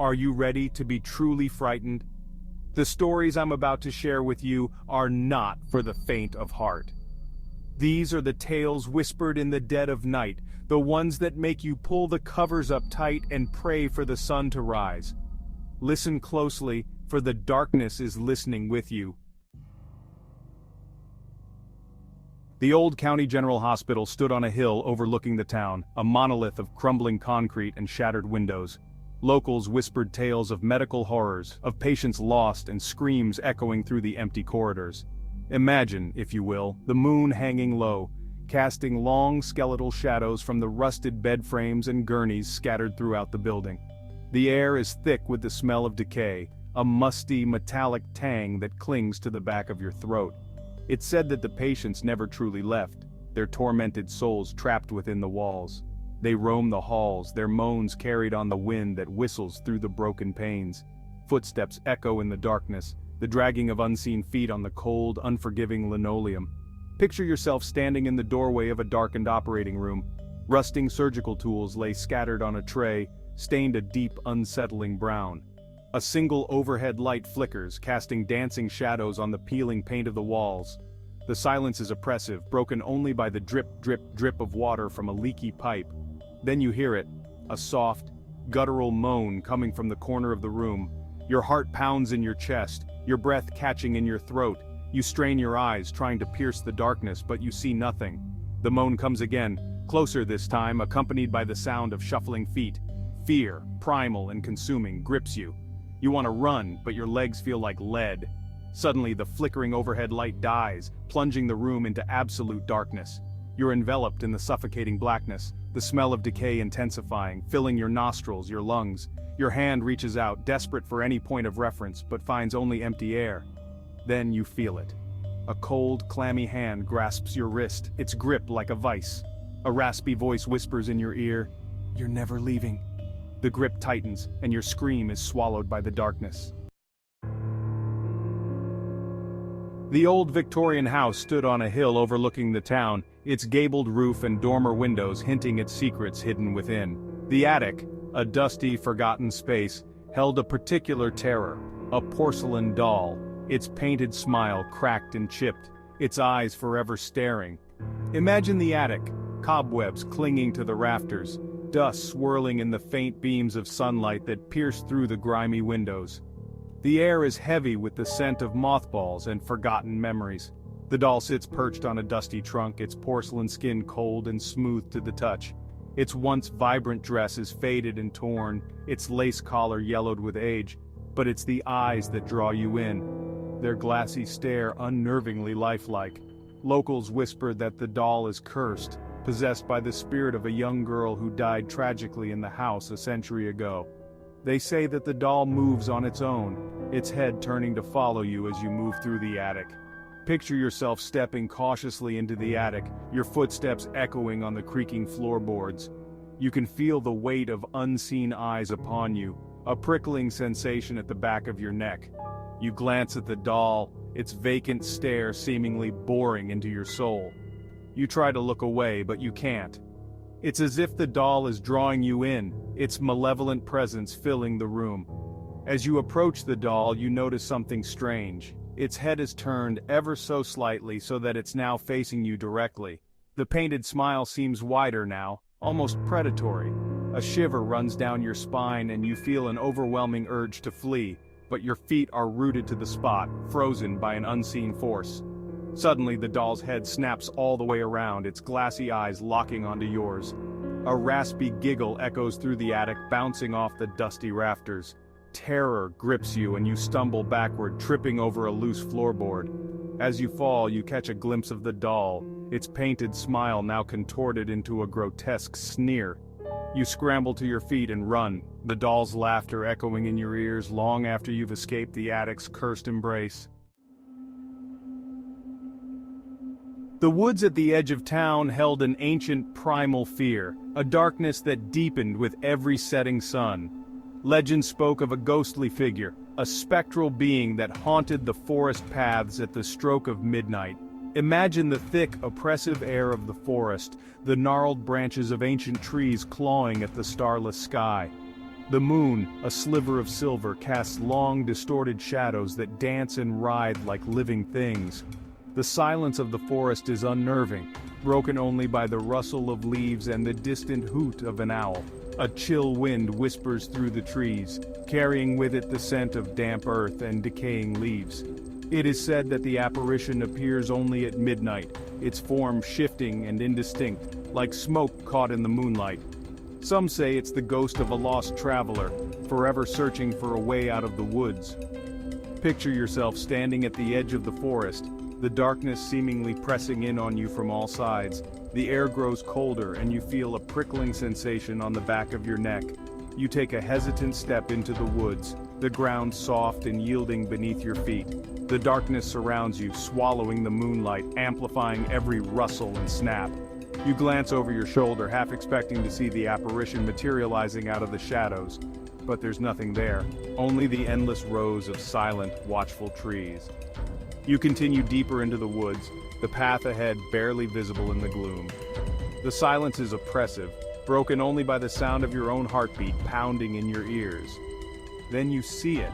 Are you ready to be truly frightened? The stories I'm about to share with you are not for the faint of heart. These are the tales whispered in the dead of night, the ones that make you pull the covers up tight and pray for the sun to rise. Listen closely, for the darkness is listening with you. The old County General Hospital stood on a hill overlooking the town, a monolith of crumbling concrete and shattered windows. Locals whispered tales of medical horrors, of patients lost and screams echoing through the empty corridors. Imagine, if you will, the moon hanging low, casting long skeletal shadows from the rusted bed frames and gurneys scattered throughout the building. The air is thick with the smell of decay, a musty, metallic tang that clings to the back of your throat. It's said that the patients never truly left, their tormented souls trapped within the walls. They roam the halls, their moans carried on the wind that whistles through the broken panes. Footsteps echo in the darkness, the dragging of unseen feet on the cold, unforgiving linoleum. Picture yourself standing in the doorway of a darkened operating room. Rusting surgical tools lay scattered on a tray, stained a deep, unsettling brown. A single overhead light flickers, casting dancing shadows on the peeling paint of the walls. The silence is oppressive, broken only by the drip, drip, drip of water from a leaky pipe. Then you hear it, a soft, guttural moan coming from the corner of the room. Your heart pounds in your chest, your breath catching in your throat. You strain your eyes, trying to pierce the darkness, but you see nothing. The moan comes again, closer this time, accompanied by the sound of shuffling feet. Fear, primal and consuming, grips you. You want to run, but your legs feel like lead. Suddenly, the flickering overhead light dies, plunging the room into absolute darkness. You're enveloped in the suffocating blackness, the smell of decay intensifying, filling your nostrils, your lungs. Your hand reaches out, desperate for any point of reference, but finds only empty air. Then you feel it. A cold, clammy hand grasps your wrist, its grip like a vice. A raspy voice whispers in your ear, "You're never leaving." The grip tightens, and your scream is swallowed by the darkness. The old Victorian house stood on a hill overlooking the town, its gabled roof and dormer windows hinting at secrets hidden within. The attic, a dusty, forgotten space, held a particular terror, a porcelain doll, its painted smile cracked and chipped, its eyes forever staring. Imagine the attic, cobwebs clinging to the rafters, dust swirling in the faint beams of sunlight that pierce through the grimy windows. The air is heavy with the scent of mothballs and forgotten memories. The doll sits perched on a dusty trunk, its porcelain skin cold and smooth to the touch. Its once vibrant dress is faded and torn, its lace collar yellowed with age, but it's the eyes that draw you in. Their glassy stare unnervingly lifelike. Locals whisper that the doll is cursed, possessed by the spirit of a young girl who died tragically in the house a century ago. They say that the doll moves on its own, its head turning to follow you as you move through the attic. Picture yourself stepping cautiously into the attic, your footsteps echoing on the creaking floorboards. You can feel the weight of unseen eyes upon you, a prickling sensation at the back of your neck. You glance at the doll, its vacant stare seemingly boring into your soul. You try to look away, but you can't. It's as if the doll is drawing you in, its malevolent presence filling the room. As you approach the doll, you notice something strange. Its head is turned ever so slightly so that it's now facing you directly. The painted smile seems wider now, almost predatory. A shiver runs down your spine and you feel an overwhelming urge to flee, but your feet are rooted to the spot, frozen by an unseen force. Suddenly the doll's head snaps all the way around, its glassy eyes locking onto yours. A raspy giggle echoes through the attic, bouncing off the dusty rafters. Terror grips you and you stumble backward, tripping over a loose floorboard. As you fall, you catch a glimpse of the doll, its painted smile now contorted into a grotesque sneer. You scramble to your feet and run, the doll's laughter echoing in your ears long after you've escaped the attic's cursed embrace. The woods at the edge of town held an ancient primal fear, a darkness that deepened with every setting sun. Legend spoke of a ghostly figure, a spectral being that haunted the forest paths at the stroke of midnight. Imagine the thick, oppressive air of the forest, the gnarled branches of ancient trees clawing at the starless sky. The moon, a sliver of silver, casts long, distorted shadows that dance and writhe like living things. The silence of the forest is unnerving, broken only by the rustle of leaves and the distant hoot of an owl. A chill wind whispers through the trees, carrying with it the scent of damp earth and decaying leaves. It is said that the apparition appears only at midnight, its form shifting and indistinct, like smoke caught in the moonlight. Some say it's the ghost of a lost traveler, forever searching for a way out of the woods. Picture yourself standing at the edge of the forest, the darkness seemingly pressing in on you from all sides. The air grows colder and you feel a prickling sensation on the back of your neck. You take a hesitant step into the woods, the ground soft and yielding beneath your feet. The darkness surrounds you, swallowing the moonlight, amplifying every rustle and snap. You glance over your shoulder, half expecting to see the apparition materializing out of the shadows. But there's nothing there, only the endless rows of silent, watchful trees. You continue deeper into the woods, the path ahead barely visible in the gloom. The silence is oppressive, broken only by the sound of your own heartbeat pounding in your ears. Then you see it.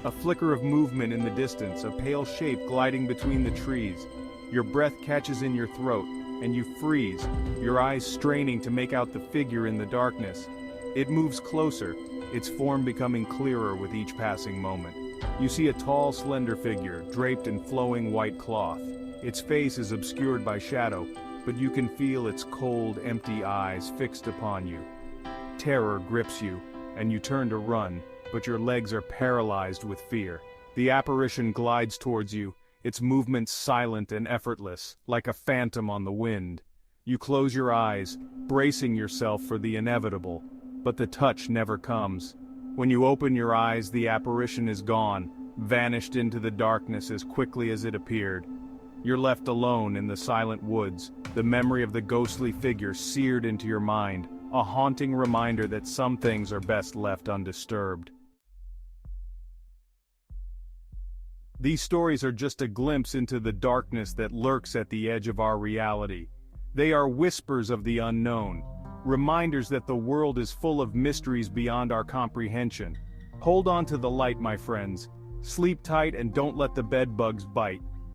A flicker of movement in the distance, a pale shape gliding between the trees. Your breath catches in your throat, and you freeze, your eyes straining to make out the figure in the darkness. It moves closer, its form becoming clearer with each passing moment. You see a tall, slender figure, draped in flowing white cloth. Its face is obscured by shadow, but you can feel its cold, empty eyes fixed upon you. Terror grips you, and you turn to run, but your legs are paralyzed with fear. The apparition glides towards you, its movements silent and effortless, like a phantom on the wind. You close your eyes, bracing yourself for the inevitable, but the touch never comes. When you open your eyes, the apparition is gone, vanished into the darkness as quickly as it appeared. You're left alone in the silent woods, the memory of the ghostly figure seared into your mind, a haunting reminder that some things are best left undisturbed. These stories are just a glimpse into the darkness that lurks at the edge of our reality. They are whispers of the unknown, reminders that the world is full of mysteries beyond our comprehension. Hold on to the light, my friends. Sleep tight and don't let the bedbugs bite.